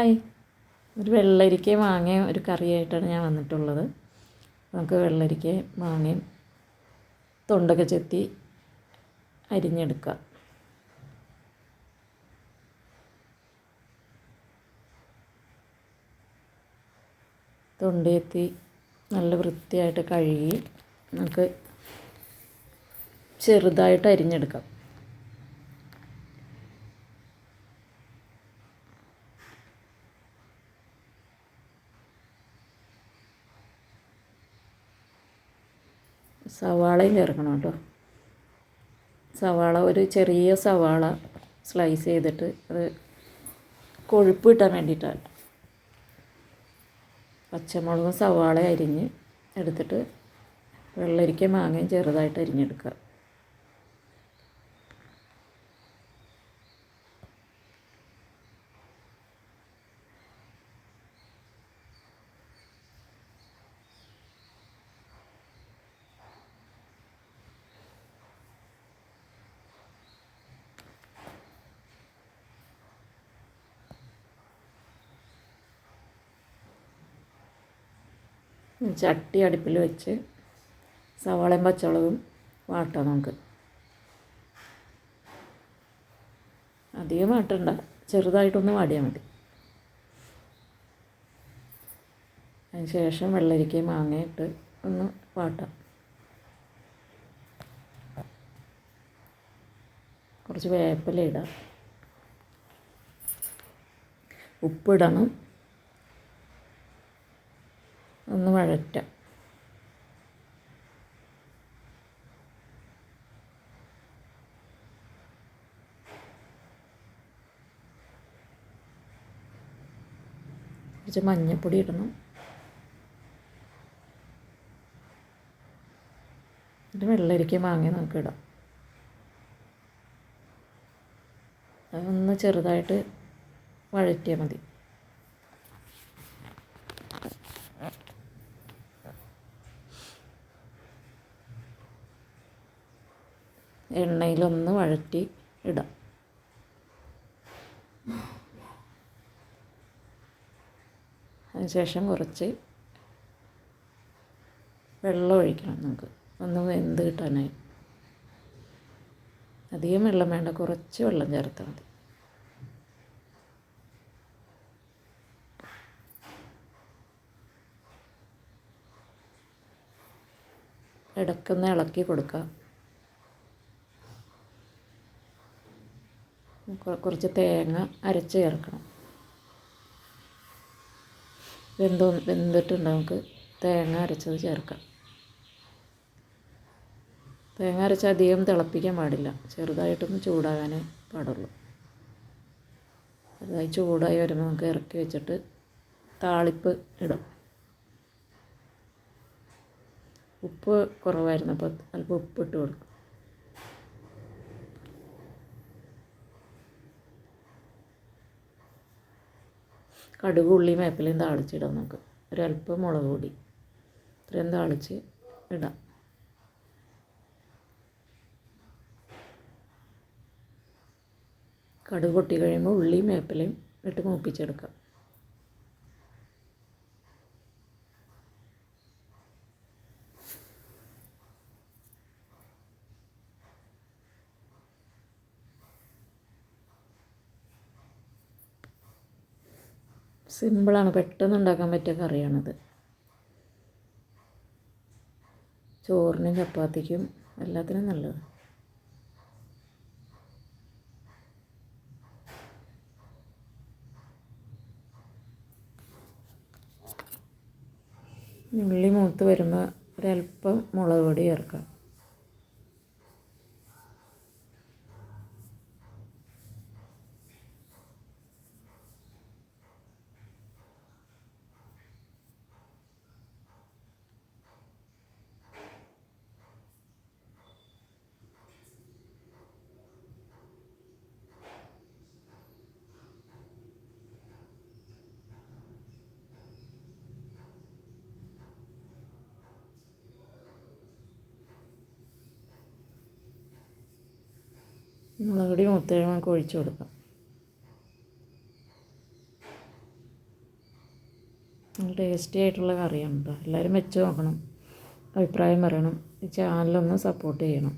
Hi, ഒരു വെള്ളരിക്കയും മാങ്ങയും ഒരു കറിയായിട്ടാണ് ഞാൻ വന്നിട്ടുള്ളത്. നമുക്ക് വെള്ളരിക്കയും മാങ്ങയും തൊണ്ടൊക്കെ ചെത്തി അരിഞ്ഞെടുക്കാം. തൊണ്ട ചെത്തി നല്ല വൃത്തിയായിട്ട് കഴുകി നമുക്ക് ചെറുതായിട്ട് അരിഞ്ഞെടുക്കാം. സവാളയും ചേർക്കണം കേട്ടോ. സവാള ഒരു ചെറിയ സവാള സ്ലൈസ് ചെയ്തിട്ട് അത് കൊഴുപ്പ് കിട്ടാൻ വേണ്ടിയിട്ടാണ്. പച്ചമുളകും സവാള അരിഞ്ഞ് എടുത്തിട്ട് വെള്ളരിക്ക മാങ്ങയും ചെറുതായിട്ട് അരിഞ്ഞെടുക്കുക. ചട്ടി അടുപ്പിൽ വെച്ച് സവാളയും പച്ചമുളകും വാട്ടാം. നമുക്ക് അധികം വാട്ടണ്ട, ചെറുതായിട്ടൊന്ന് വാടിയാൽ മതി. അതിന് ശേഷം വെള്ളരിക്കയും മാങ്ങയിട്ട് ഒന്ന് വാട്ടാം. കുറച്ച് വേപ്പില ഇടാം, ഉപ്പിടണം, ഒന്ന് വഴറ്റാം. കുറച്ച് മഞ്ഞൾപ്പൊടി ഇടണം. എന്നിട്ട് വെള്ളരിക്ക മാങ്ങ നമുക്ക് ഇടാം. അതൊന്ന് ചെറുതായിട്ട് വഴറ്റിയാൽ മതി. എണ്ണയിലൊന്ന് വഴറ്റി ഇടാം. അതിനുശേഷം കുറച്ച് വെള്ളം ഒഴിക്കണം. നമുക്ക് ഒന്ന് വെന്ത് കിട്ടാനായി. അധികം വെള്ളം വേണ്ട, കുറച്ച് വെള്ളം ചേർത്താൽ മതി. ഇടയ്ക്കൊന്ന് ഇളക്കി കൊടുക്കാം. കുറച്ച് തേങ്ങ അരച്ച് ചേർക്കണം. വെന്തിട്ടുണ്ട്, നമുക്ക് തേങ്ങ അരച്ചത് ചേർക്കാം. തേങ്ങ അരച്ച് അധികം തിളപ്പിക്കാൻ പാടില്ല, ചെറുതായിട്ടൊന്ന് ചൂടാകാനേ പാടുള്ളൂ. അതായി ചൂടായി വരുമ്പോൾ നമുക്ക് ഇറക്കി വെച്ചിട്ട് താളിപ്പ് ഇടാം. ഉപ്പ് കുറവായിരുന്നു, അപ്പോൾ അല്പം ഉപ്പിട്ട് കൊടുക്കും. കടുക് ഉള്ളിയും വേപ്പിലയും താളിച്ചിടാം. നമുക്ക് ഒരല്പം മുളക് പൊടി ഇത്രയും താളിച്ച് ഇടാം. കടുക് പൊട്ടി കഴിയുമ്പോൾ ഉള്ളിയും വേപ്പിലയും ഇട്ട് മൂപ്പിച്ചെടുക്കാം. സിമ്പിളാണ്, പെട്ടെന്ന് ഉണ്ടാക്കാൻ പറ്റിയ കറിയാണിത്. ചോറിനും ചപ്പാത്തിക്കും എല്ലാത്തിനും നല്ലത്. ഉള്ളി മൂത്ത് വരുമ്പോൾ ഒരല്പം മുളക് പൊടി ചേർക്കാം. മുളക് പൊടി മൂത്ത് കഴിയുമ്പോൾ നമുക്ക് ഒഴിച്ച് കൊടുക്കാം. നല്ല ടേസ്റ്റി ആയിട്ടുള്ള കറിയാണ് കേട്ടോ. എല്ലാവരും വെച്ച് നോക്കണം, അഭിപ്രായം പറയണം. ഈ ചാനലൊന്ന് സപ്പോർട്ട് ചെയ്യണം.